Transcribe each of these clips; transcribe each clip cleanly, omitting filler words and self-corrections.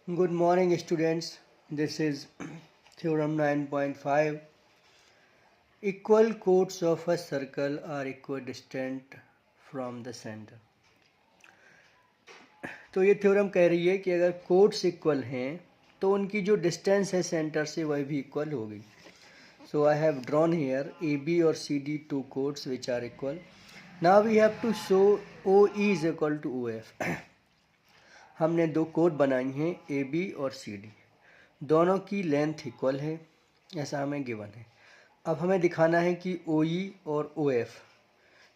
Good morning students, this is theorem 9.5. Equal chords of a circle are equidistant from the center. तो ये theorem कह रही है कि अगर कोड्स इक्वल हैं तो उनकी जो डिस्टेंस है सेंटर से वह भी इक्वल होगी. So I have drawn here AB or CD two chords which are equal. Now we have to show OE is equal to OF. हमने दो कोड बनाई हैं AB और CD, दोनों की लेंथ इक्वल है ऐसा हमें गिवन है. अब हमें दिखाना है कि OE और OF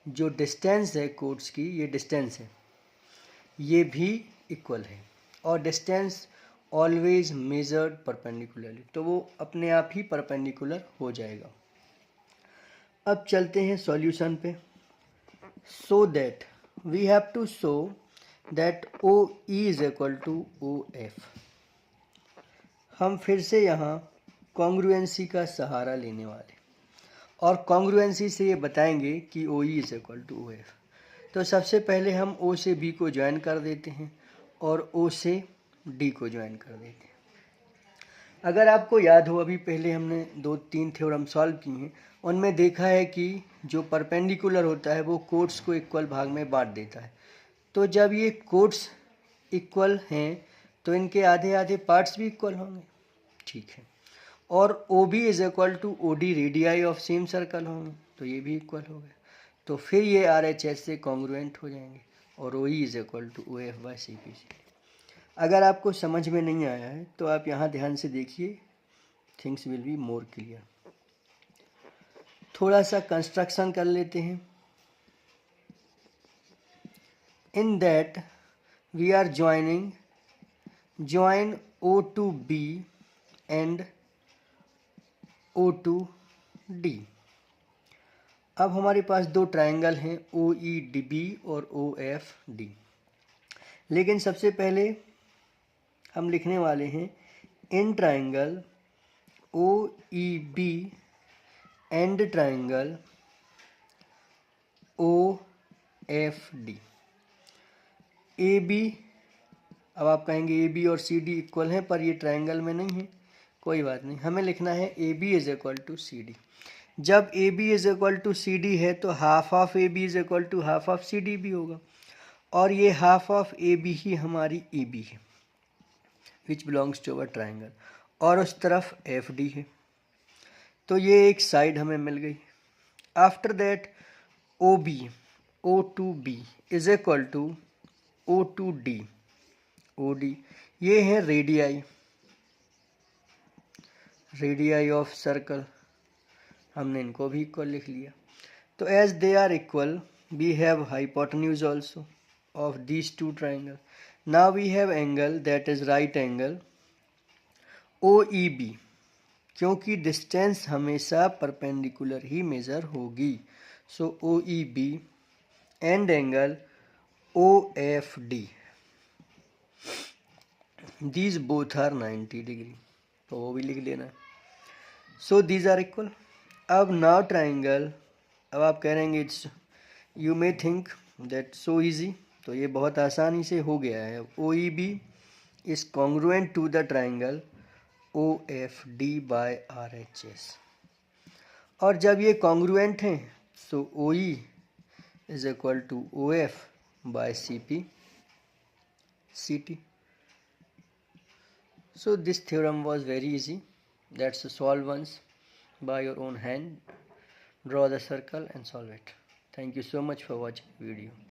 जो डिस्टेंस है कोड्स की, ये डिस्टेंस है, ये भी इक्वल है और डिस्टेंस ऑलवेज मेजर्ड परपेंडिकुलरली, तो वो अपने आप ही परपेंडिकुलर हो जाएगा. अब चलते हैं सॉल्यूशन पे. So that we have to show that OE is equal to OF. हम फिर से यहाँ कॉन्ग्रुएंसी का सहारा लेने वाले और कॉन्ग्रुएंसी से ये बताएंगे कि OE is equal to OF. तो सबसे पहले हम O से B को ज्वाइन कर देते हैं और O से D को ज्वाइन कर देते हैं. अगर आपको याद हो, अभी पहले हमने 2-3 थ्योरम सॉल्व किए हैं, उनमें देखा है कि जो परपेंडिकुलर होता है वो कोड्स को इक्वल भाग में बांट देता है. तो जब ये कोड्स इक्वल हैं तो इनके आधे आधे पार्ट्स भी इक्वल होंगे, ठीक है. और OB is equal to OD radii of same circle होंगे, तो ये भी इक्वल हो गए. तो फिर ये RHS से कॉन्ग्रुएंट हो जाएंगे और OE is equal to OF by CP. अगर आपको समझ में नहीं आया है तो आप यहाँ ध्यान से देखिए, things will be more clear. थोड़ा सा कंस्ट्रक्शन कर लेते हैं. In that we are join O to B and O to D. अब हमारे पास दो ट्रायंगल हैं OEDB और OFD. लेकिन सबसे पहले हम लिखने वाले हैं in triangle OEB and triangle OFD. AB, अब आप कहेंगे AB और CD इक्वल हैं पर ये ट्रायंगल में नहीं है, कोई बात नहीं, हमें लिखना है AB is equal to CD. जब AB is equal to CD है तो half of AB is equal to half of CD भी होगा और ये हाफ ऑफ AB ही हमारी EB है which belongs to our triangle और उस तरफ FD है. तो ये एक साइड हमें मिल गई. After that OB O to B is equal to O to D OD. ये है रेडियाई ऑफ सर्कल, हमने इनको भी इक्वल लिख लिया. तो as they are equal we have hypotenuse also of these two triangle. Now we have angle that is right angle OEB, क्योंकि distance हमेशा परपेंडिकुलर ही मेजर होगी. So OEB and angle OFD, these both are 90 degree, तो वो भी लिख लेना. So these are equal. अब नाउ ट्राइंगल, अब आप कह रहेंगे it's, you may think that so easy, तो ये बहुत आसानी से हो गया है. OEB is congruent to the triangle OFD by RHS. और जब ये कॉन्ग्रुएंट हैं so OE is equal to OF by CT. So this theorem was very easy. Let's solve once by your own hand. Draw the circle and solve it. Thank you so much for watching video.